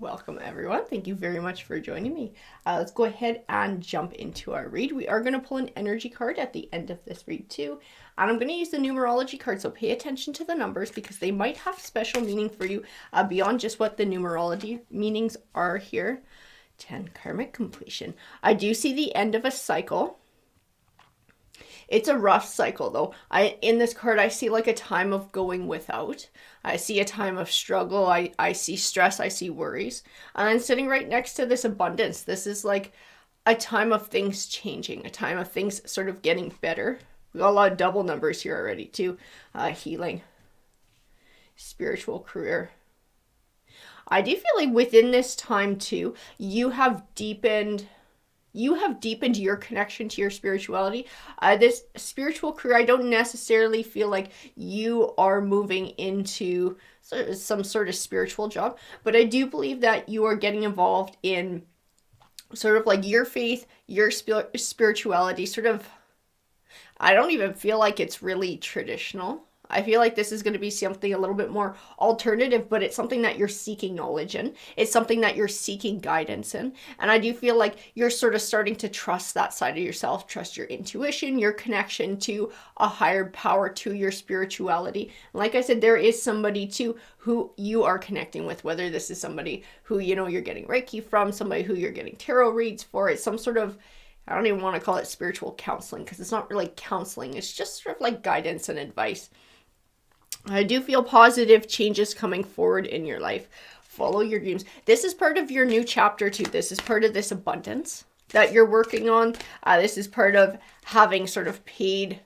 Welcome everyone. Thank you very much for joining me. Let's go ahead and jump into our read. We are going to pull an energy card at the end of this read too. And I'm going to use the numerology card, so pay attention to the numbers because they might have special meaning for you beyond just what the numerology meanings are here. 10, karmic completion. I do see the end of a cycle. It's a rough cycle though. In this card, I see like a time of going without. I see a time of struggle. I see stress. I see worries. And then sitting right next to this abundance, this is like a time of things changing, a time of things sort of getting better. We got a lot of double numbers here already too. Healing, spiritual career. I do feel like within this time too, you have deepened your connection to your spirituality. This spiritual career, I don't necessarily feel like you are moving into some sort of spiritual job, but I do believe that you are getting involved in sort of like your faith, your spirituality, sort of, I don't even feel like it's really traditional. I feel like this is going to be something a little bit more alternative, but it's something that you're seeking knowledge in. It's something that you're seeking guidance in. And I do feel like you're sort of starting to trust that side of yourself, trust your intuition, your connection to a higher power, to your spirituality. And like I said, there is somebody too who you are connecting with, whether this is somebody who, you're getting Reiki from, somebody who you're getting tarot reads for. It's some sort of, I don't even want to call it spiritual counseling because it's not really counseling. It's just sort of like guidance and advice. I do feel positive changes coming forward in your life. Follow your dreams. This is part of your new chapter too. This is part of this abundance that you're working on. This is part of having sort of paid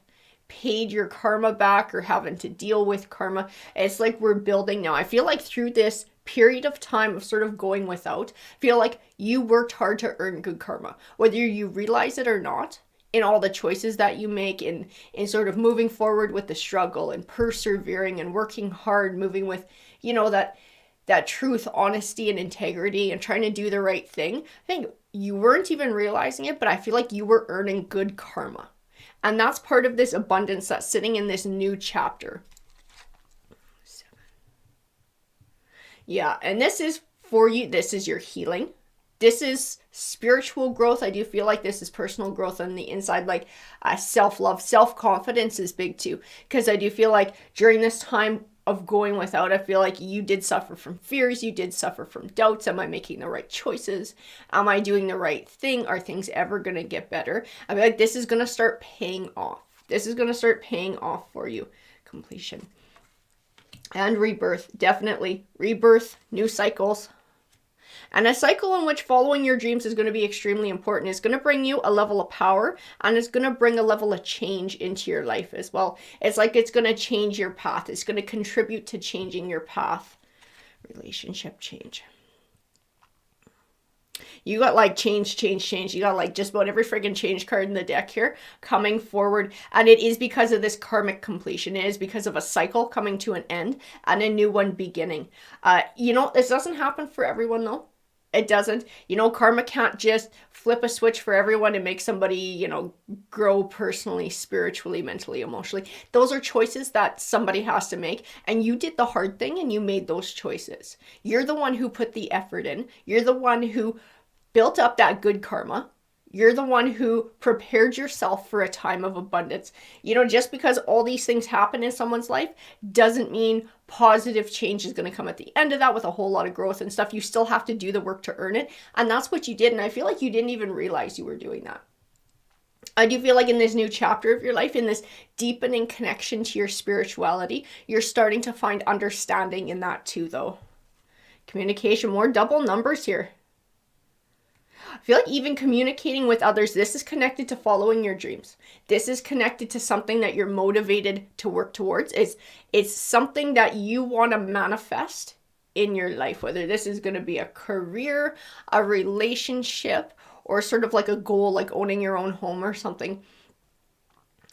your karma back or having to deal with karma. It's like we're building now. I feel like through this period of time of sort of going without, I feel like you worked hard to earn good karma, whether you realize it or not. In all the choices that you make, in sort of moving forward with the struggle and persevering and working hard, moving with, that truth, honesty, and integrity and trying to do the right thing. I think you weren't even realizing it, but I feel like you were earning good karma. And that's part of this abundance that's sitting in this new chapter. 7. Yeah, and this is for you. This is your healing. This is spiritual growth. I do feel like this is personal growth on the inside, like self-love, self-confidence is big too. Because I do feel like during this time of going without, I feel like you did suffer from fears. You did suffer from doubts. Am I making the right choices? Am I doing the right thing? Are things ever going to get better? I feel like this is going to start paying off. This is going to start paying off for you. Completion. And rebirth. Definitely. Rebirth, new cycles. And a cycle in which following your dreams is going to be extremely important. It's going to bring you a level of power and it's going to bring a level of change into your life as well. It's like it's going to change your path. It's going to contribute to changing your path. Relationship change. You got like change. You got like just about every friggin' change card in the deck here coming forward. And it is because of this karmic completion. It is because of a cycle coming to an end and a new one beginning. This doesn't happen for everyone though. It doesn't. Karma can't just flip a switch for everyone and make somebody, grow personally, spiritually, mentally, emotionally. Those are choices that somebody has to make. And you did the hard thing and you made those choices. You're the one who put the effort in. You're the one who built up that good karma. You're the one who prepared yourself for a time of abundance. Just because all these things happen in someone's life doesn't mean positive change is going to come at the end of that with a whole lot of growth and stuff. You still have to do the work to earn it. And that's what you did. And I feel like you didn't even realize you were doing that. I do feel like in this new chapter of your life, in this deepening connection to your spirituality, you're starting to find understanding in that too, though. Communication, more double numbers here. I feel like even communicating with others, this is connected to following your dreams. This is connected to something that you're motivated to work towards. It's something that you want to manifest in your life, whether this is going to be a career, a relationship, or sort of like a goal, like owning your own home or something.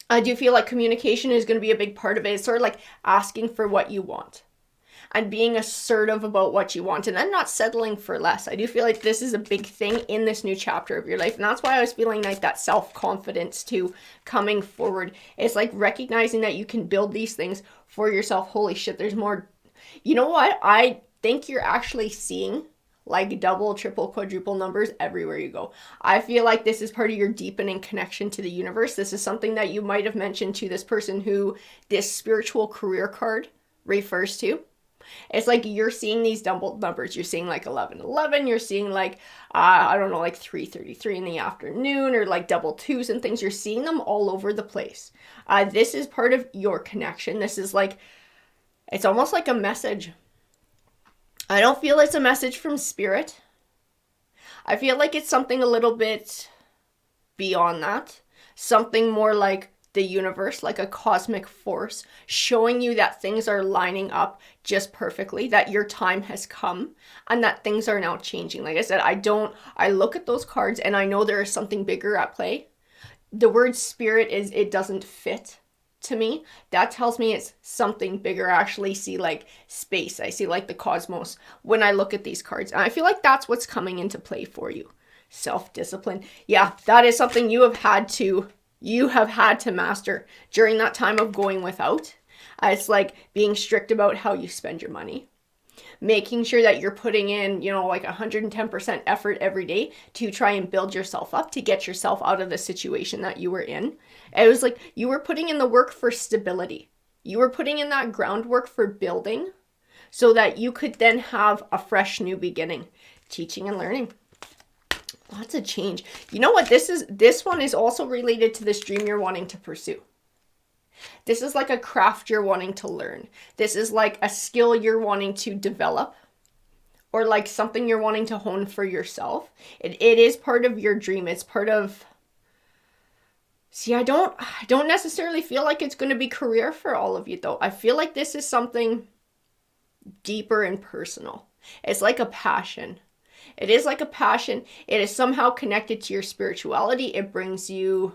I do feel like communication is going to be a big part of it. It's sort of like asking for what you want. And being assertive about what you want and then not settling for less. I do feel like this is a big thing in this new chapter of your life. And that's why I was feeling like that self-confidence too coming forward. It's like recognizing that you can build these things for yourself. Holy shit, there's more. You know what? I think you're actually seeing like double, triple, quadruple numbers everywhere you go. I feel like this is part of your deepening connection to the universe. This is something that you might have mentioned to this person who this spiritual career card refers to. It's like you're seeing these double numbers. You're seeing like 1111. You're seeing like, I don't know, like 3:33 in the afternoon, or like double twos and things. You're seeing them all over the place. This is part of your connection. This is like, it's almost like a message. I don't feel it's a message from spirit. I feel like it's something a little bit beyond that. Something more like the universe, like a cosmic force, showing you that things are lining up just perfectly, that your time has come, and that things are now changing. Like I said, I look at those cards and I know there is something bigger at play. The word spirit it doesn't fit to me. That tells me it's something bigger. I actually see like space. I see like the cosmos when I look at these cards. And I feel like that's what's coming into play for you. Self-discipline. Yeah, that is something you have had to master during that time of going without. It's like being strict about how you spend your money. Making sure that you're putting in, like 110% effort every day to try and build yourself up, to get yourself out of the situation that you were in. It was like you were putting in the work for stability. You were putting in that groundwork for building so that you could then have a fresh new beginning. Teaching and learning. Lots of change. You know what this is? This one is also related to this dream you're wanting to pursue. This is like a craft you're wanting to learn. This is like a skill you're wanting to develop, or like something you're wanting to hone for yourself. It is part of your dream. It's part of... See, I don't necessarily feel like it's going to be career for all of you though. I feel like this is something deeper and personal. It's like a passion. It is like a passion. It is somehow connected to your spirituality. It brings you...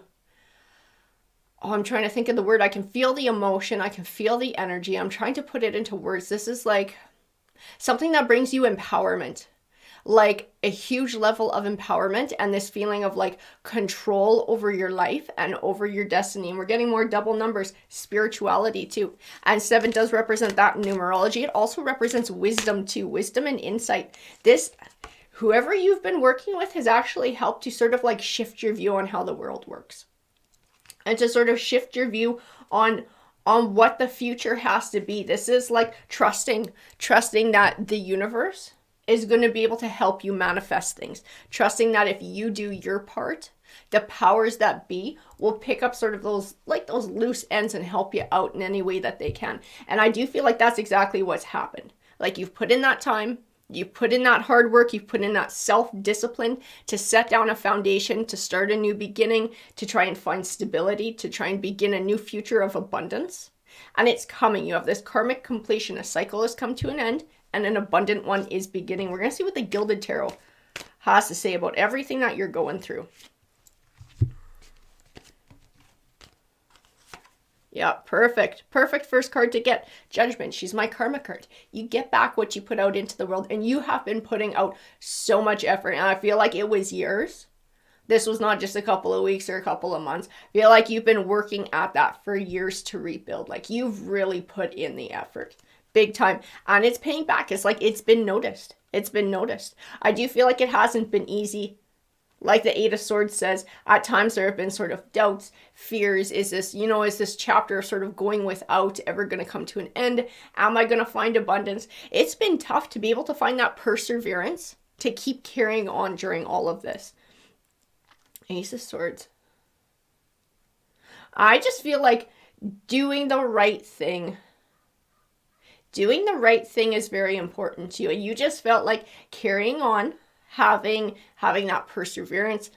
Oh, I'm trying to think of the word. I can feel the emotion. I can feel the energy. I'm trying to put it into words. This is like something that brings you empowerment. Like a huge level of empowerment and this feeling of like control over your life and over your destiny. And we're getting more double numbers, spirituality too. And 7 does represent that in numerology. It also represents wisdom too, wisdom and insight. Whoever you've been working with has actually helped to sort of like shift your view on how the world works. And to sort of shift your view on what the future has to be. This is like trusting that the universe is going to be able to help you manifest things. Trusting that if you do your part, the powers that be will pick up sort of those loose ends and help you out in any way that they can. And I do feel like that's exactly what's happened. Like you've put in that time, you put in that hard work, you've put in that self-discipline to set down a foundation, to start a new beginning, to try and find stability, to try and begin a new future of abundance. And it's coming. You have this karmic completion. A cycle has come to an end and an abundant one is beginning. We're going to see what the Gilded Tarot has to say about everything that you're going through. Yeah, perfect. Perfect first card to get. Judgment. She's my karma card. You get back what you put out into the world, and you have been putting out so much effort, and I feel like it was years. This was not just a couple of weeks or a couple of months. I feel like you've been working at that for years to rebuild. Like you've really put in the effort. Big time. And it's paying back. It's like it's been noticed. It's been noticed. I do feel like it hasn't been easy. Like the 8 of Swords says, at times there have been sort of doubts, fears. Is this chapter sort of going without ever going to come to an end? Am I going to find abundance? It's been tough to be able to find that perseverance to keep carrying on during all of this. Ace of Swords. I just feel like doing the right thing. Doing the right thing is very important to you. And you just felt like carrying on, having that perseverance,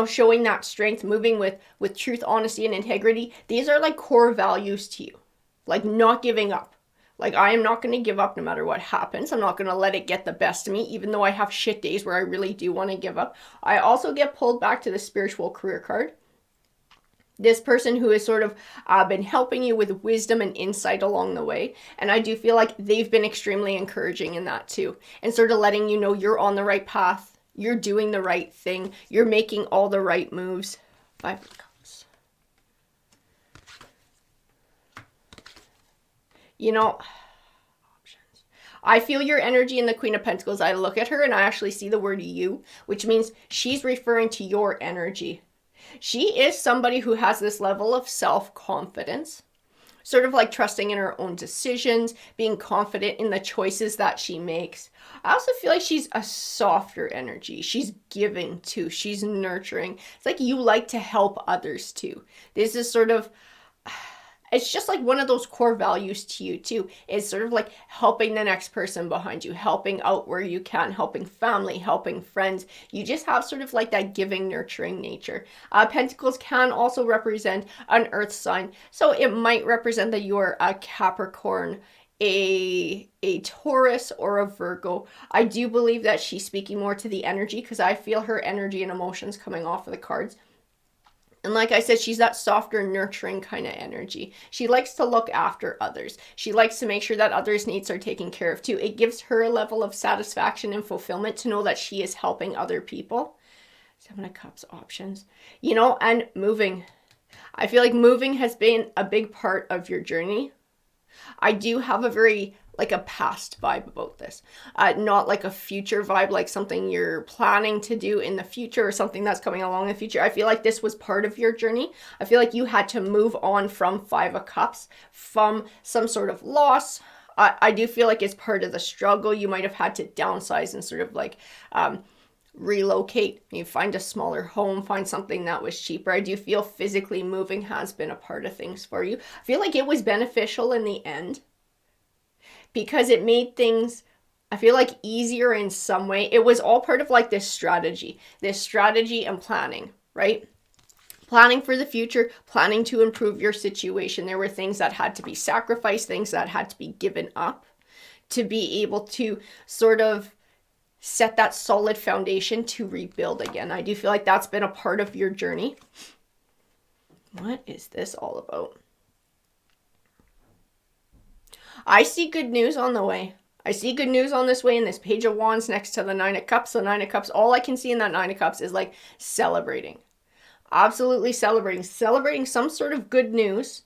showing that strength, moving with truth, honesty, and integrity. These are like core values to you. Like not giving up. Like I am not going to give up no matter what happens. I'm not going to let it get the best of me, even though I have shit days where I really do want to give up. I also get pulled back to the spiritual career card. This person who has sort of been helping you with wisdom and insight along the way. And I do feel like they've been extremely encouraging in that too. And sort of letting you know you're on the right path. You're doing the right thing. You're making all the right moves. 5 of Cups. Options. I feel your energy in the Queen of Pentacles. I look at her and I actually see the word you, which means she's referring to your energy. She is somebody who has this level of self-confidence, sort of like trusting in her own decisions, being confident in the choices that she makes. I also feel like she's a softer energy. She's giving too. She's nurturing. It's like you like to help others too. This is sort of, it's just like one of those core values to you too. It's sort of like helping the next person behind you, helping out where you can, helping family, helping friends. You just have sort of like that giving, nurturing nature. Pentacles can also represent an earth sign. So it might represent that you're a Capricorn, a Taurus, or a Virgo. I do believe that she's speaking more to the energy because I feel her energy and emotions coming off of the cards. And like I said, she's that softer, nurturing kind of energy. She likes to look after others. She likes to make sure that others' needs are taken care of too. It gives her a level of satisfaction and fulfillment to know that she is helping other people. Seven of Cups options. You know, and moving. I feel like moving has been a big part of your journey. I do have a very like a past vibe about this, not like a future vibe, like something you're planning to do in the future or something that's coming along in the future. I feel like this was part of your journey. I feel like you had to move on from Five of Cups, from some sort of loss. I do feel like it's part of the struggle. You might have had to downsize and sort of like relocate. You find a smaller home, find something that was cheaper. I do feel physically moving has been a part of things for you. I feel like it was beneficial in the end, because it made things, I feel like, easier in some way. It was all part of like this strategy and planning, right? Planning for the future, planning to improve your situation. There were things that had to be sacrificed, things that had to be given up to be able to sort of set that solid foundation to rebuild again. I do feel like that's been a part of your journey. What is this all about? I see good news on the way. I see good news on this way in this Page of Wands next to the Nine of Cups. The Nine of Cups, all I can see in that Nine of Cups is like celebrating. Absolutely celebrating. Celebrating some sort of good news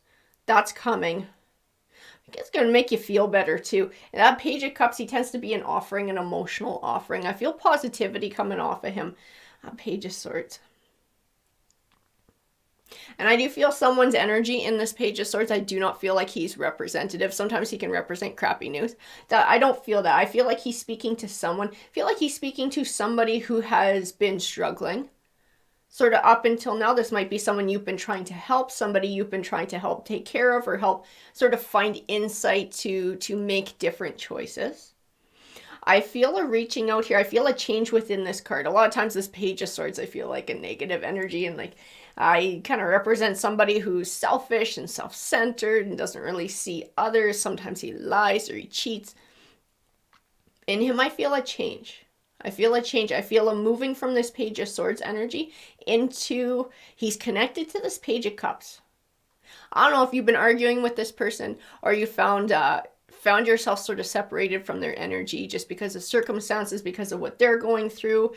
that's coming. It's going to make you feel better too. And that Page of Cups, he tends to be an offering, an emotional offering. I feel positivity coming off of him. Page of Swords. And I do feel someone's energy in this Page of Swords. I do not feel like he's representative. Sometimes he can represent crappy news. That I don't feel that. I feel like he's speaking to someone. I feel like he's speaking to somebody who has been struggling. Sort of up until now, this might be someone you've been trying to help, somebody you've been trying to help take care of or help sort of find insight to make different choices. I feel a reaching out here. I feel a change within this card. A lot of times this Page of Swords, I feel like a negative energy, and like I kind of represent somebody who's selfish and self-centered and doesn't really see others. Sometimes he lies or he cheats. In him, I feel a change. I feel a change. I feel a moving from this Page of Swords energy into, he's connected to this Page of Cups. I don't know if you've been arguing with this person or you found yourself sort of separated from their energy just because of circumstances, because of what they're going through.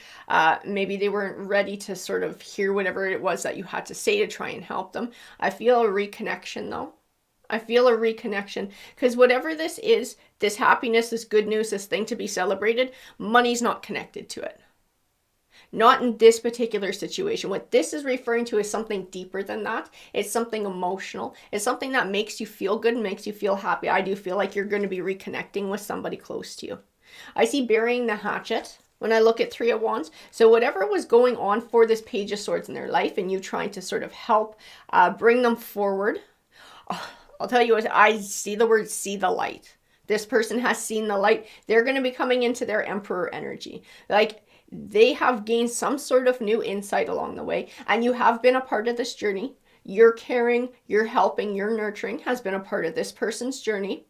Maybe they weren't ready to sort of hear whatever it was that you had to say to try and help them. I feel a reconnection though. I feel a reconnection because whatever this is, this happiness, this good news, this thing to be celebrated, money's not connected to it. Not in this particular situation. What this is referring to is something deeper than that. It's something emotional. It's something that makes you feel good and makes you feel happy. I do feel like you're going to be reconnecting with somebody close to you. I see burying the hatchet when I look at Three of Wands. So whatever was going on for this Page of Swords in their life and you trying to sort of help bring them forward, I'll tell you what, I see the word see the light. This person has seen the light. They're going to be coming into their Emperor energy. Like they have gained some sort of new insight along the way, and you have been a part of this journey. Your caring, your helping, your nurturing has been a part of this person's journey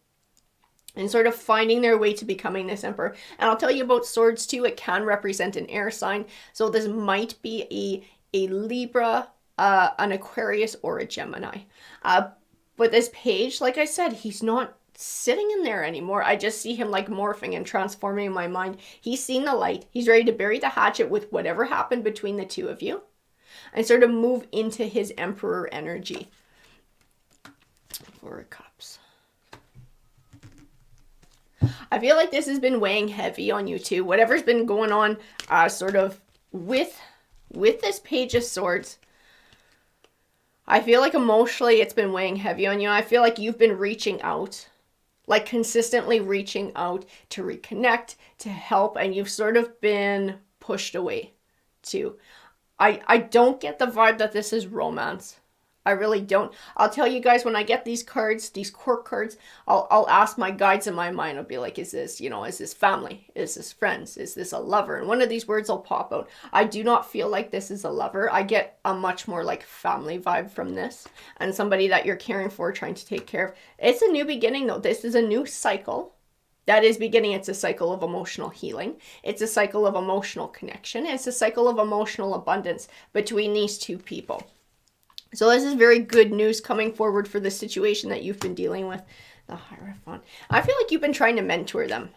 and sort of finding their way to becoming this Emperor. And I'll tell you about swords too. It can represent an air sign. So this might be a Libra, an Aquarius, or a Gemini. But this page, like I said, he's not sitting in there anymore. I just see him like morphing and transforming in my mind. He's seen the light. He's ready to bury the hatchet with whatever happened between the two of you and sort of move into his Emperor energy. Four of Cups. I feel like this has been weighing heavy on you too. Whatever's been going on sort of with this Page of Swords, I feel like emotionally it's been weighing heavy on you. I feel like you've been reaching out, like consistently reaching out to reconnect, to help, and you've sort of been pushed away too. I don't get the vibe that this is romance. I really don't. I'll tell you guys, when I get these cards, these court cards, I'll ask my guides in my mind. I'll be like, is this, is this family? Is this friends? Is this a lover? And one of these words will pop out. I do not feel like this is a lover. I get a much more like family vibe from this, and somebody that you're caring for, trying to take care of. It's a new beginning though. This is a new cycle that is beginning. It's a cycle of emotional healing. It's a cycle of emotional connection. It's a cycle of emotional abundance between these two people. So this is very good news coming forward for the situation that you've been dealing with. The Hierophant. I feel like you've been trying to mentor them.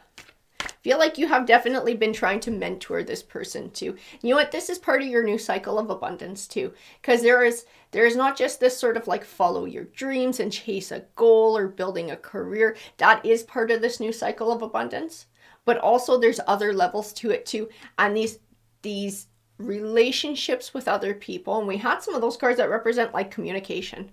I feel like you have definitely been trying to mentor this person too. You know what? This is part of your new cycle of abundance too. Because there is not just this sort of like follow your dreams and chase a goal or building a career. That is part of this new cycle of abundance. But also there's other levels to it too. And these relationships with other people, and we had some of those cards that represent like communication,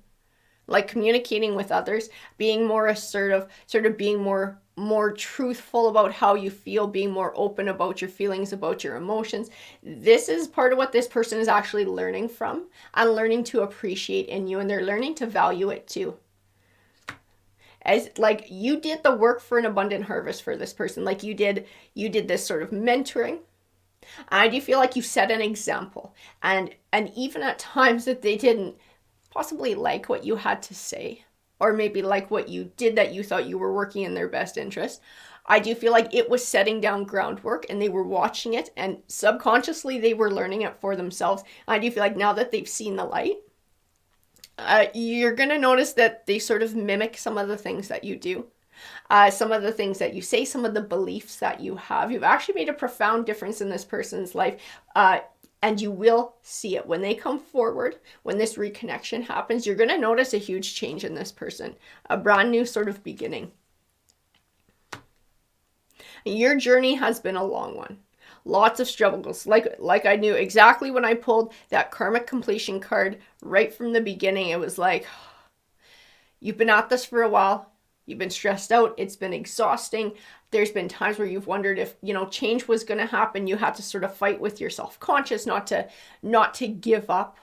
like communicating with others, being more assertive, sort of being more truthful about how you feel, being more open about your feelings, about your emotions. This is part of what this person is actually learning from and learning to appreciate in you, and they're learning to value it too. As like you did the work for an abundant harvest for this person, like you did this sort of mentoring. I do feel like you set an example, and even at times that they didn't possibly like what you had to say, or maybe like what you did that you thought you were working in their best interest, I do feel like it was setting down groundwork and they were watching it, and subconsciously they were learning it for themselves. I do feel like now that they've seen the light, you're going to notice that they sort of mimic some of the things that you do. Some of the things that you say, some of the beliefs that you have. You've actually made a profound difference in this person's life, and you will see it when they come forward. When this reconnection happens, you're going to notice a huge change in this person, a brand new sort of beginning. Your journey has been a long one. Lots of struggles. Like I knew exactly when I pulled that karmic completion card right from the beginning. It was like, you've been at this for a while. You've been stressed out. It's been exhausting. There's been times where you've wondered if, change was going to happen. You had to sort of fight with your self-conscious, not to give up,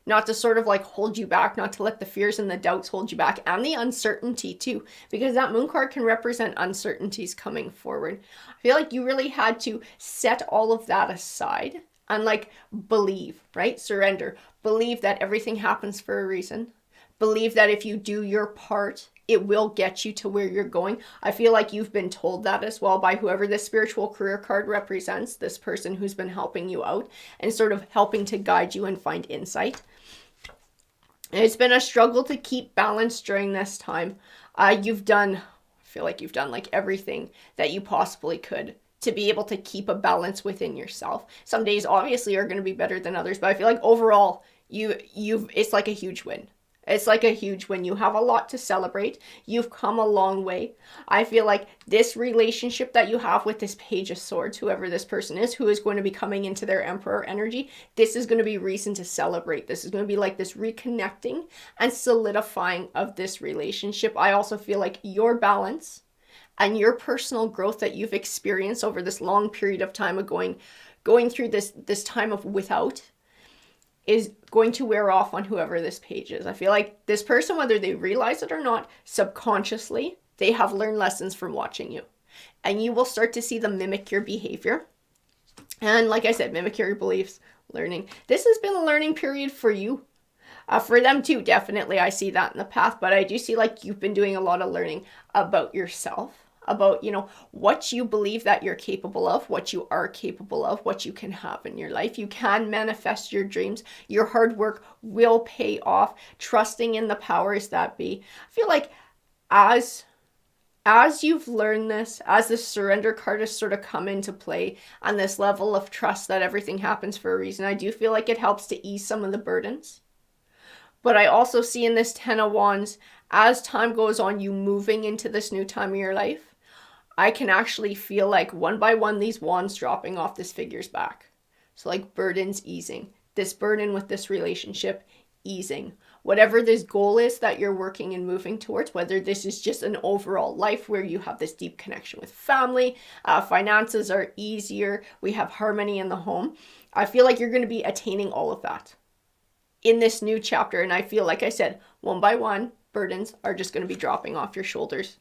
not to sort of like hold you back, not to let the fears and the doubts hold you back, and the uncertainty too, because that moon card can represent uncertainties coming forward. I feel like you really had to set all of that aside and like believe, right? Surrender. Believe that everything happens for a reason. Believe that if you do your part, it will get you to where you're going. I feel like you've been told that as well by whoever this spiritual career card represents, this person who's been helping you out and sort of helping to guide you and find insight. And it's been a struggle to keep balance during this time. I feel like you've done like everything that you possibly could to be able to keep a balance within yourself. Some days obviously are going to be better than others, but I feel like overall it's like a huge win. It's like a huge win. You have a lot to celebrate. You've come a long way. I feel like this relationship that you have with this Page of Swords, whoever this person is, who is going to be coming into their Emperor energy, this is going to be reason to celebrate. This is going to be like this reconnecting and solidifying of this relationship. I also feel like your balance and your personal growth that you've experienced over this long period of time of going through this time of without is going to wear off on whoever this page is. I feel like this person, whether they realize it or not, subconsciously, they have learned lessons from watching you. And you will start to see them mimic your behavior. And like I said, mimic your beliefs, learning. This has been a learning period for you. For them too, definitely. I see that in the path. But I do see like you've been doing a lot of learning about yourself. About, what you believe that you're capable of, what you are capable of, what you can have in your life. You can manifest your dreams. Your hard work will pay off. Trusting in the powers that be. I feel like as you've learned this, as the surrender card has sort of come into play, and this level of trust that everything happens for a reason, I do feel like it helps to ease some of the burdens. But I also see in this 10 of Wands, as time goes on, you moving into this new time of your life, I can actually feel like one by one these wands dropping off this figure's back. So like burdens easing. This burden with this relationship easing. Whatever this goal is that you're working and moving towards, whether this is just an overall life where you have this deep connection with family, finances are easier, we have harmony in the home. I feel like you're going to be attaining all of that in this new chapter. And I feel like I said, one by one, burdens are just going to be dropping off your shoulders.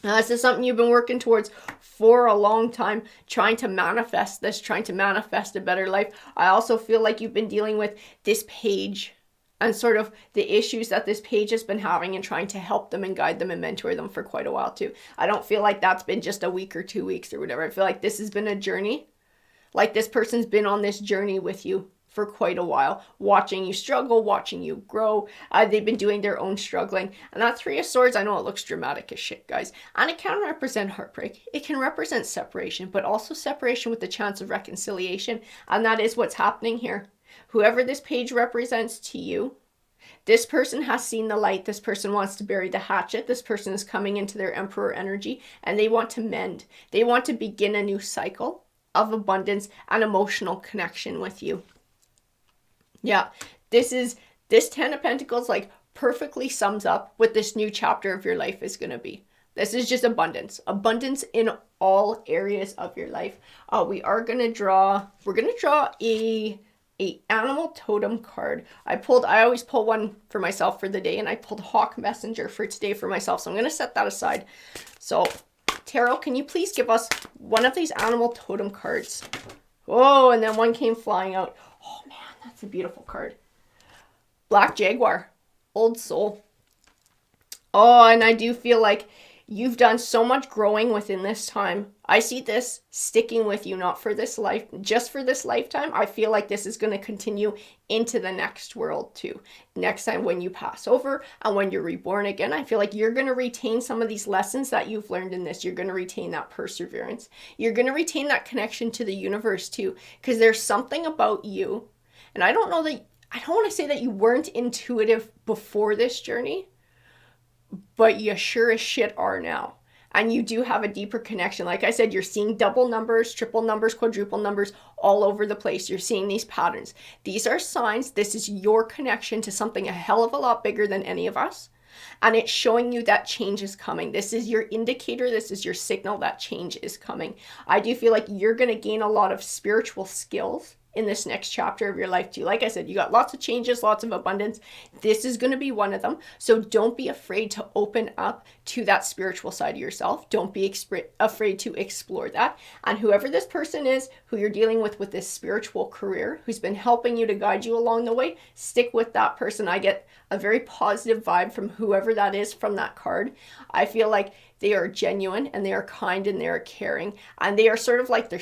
This is something you've been working towards for a long time, trying to manifest this, trying to manifest a better life. I also feel like you've been dealing with this page and sort of the issues that this page has been having and trying to help them and guide them and mentor them for quite a while too. I don't feel like that's been just a week or 2 weeks or whatever. I feel like this has been a journey. Like this person's been on this journey with you for quite a while, watching you struggle, watching you grow. They've been doing their own struggling. And that Three of Swords, I know it looks dramatic as shit, guys. And it can represent heartbreak. It can represent separation, but also separation with the chance of reconciliation. And that is what's happening here. Whoever this page represents to you, this person has seen the light. This person wants to bury the hatchet. This person is coming into their Emperor energy and they want to mend. They want to begin a new cycle of abundance and emotional connection with you. Yeah, this Ten of Pentacles like perfectly sums up what this new chapter of your life is going to be. This is just abundance. Abundance in all areas of your life. We're going to draw a animal totem card. I always pull one for myself for the day, and I pulled Hawk Messenger for today for myself. So I'm going to set that aside. So Tarot, can you please give us one of these animal totem cards? Oh, and then one came flying out. Oh man, that's a beautiful card. Black Jaguar, Old Soul. Oh, and I do feel like you've done so much growing within this time. I see this sticking with you, not for this life, just for this lifetime. I feel like this is going to continue into the next world too. Next time when you pass over and when you're reborn again, I feel like you're going to retain some of these lessons that you've learned in this. You're going to retain that perseverance. You're going to retain that connection to the universe too, because there's something about you. And I don't want to say that you weren't intuitive before this journey, but you sure as shit are now. And you do have a deeper connection. Like I said, you're seeing double numbers, triple numbers, quadruple numbers all over the place. You're seeing these patterns. These are signs. This is your connection to something a hell of a lot bigger than any of us. And it's showing you that change is coming. This is your indicator. This is your signal that change is coming. I do feel like you're going to gain a lot of spiritual skills in this next chapter of your life too. Like I said, you got lots of changes, lots of abundance. This is going to be one of them. So don't be afraid to open up to that spiritual side of yourself. Don't be afraid to explore that. And whoever this person is, who you're dealing with this spiritual career, who's been helping you to guide you along the way, stick with that person. I get a very positive vibe from whoever that is from that card. I feel like they are genuine and they are kind and they are caring, and they're sort of like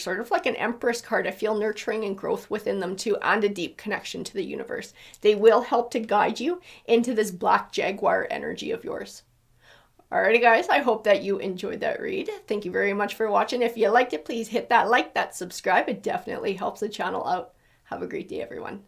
an Empress card. I feel nurturing and growth within them too, and a deep connection to the universe. They will help to guide you into this Black Jaguar energy of yours. Alrighty guys, I hope that you enjoyed that read. Thank you very much for watching. If you liked it, please hit that like, that subscribe. It definitely helps the channel out. Have a great day, everyone.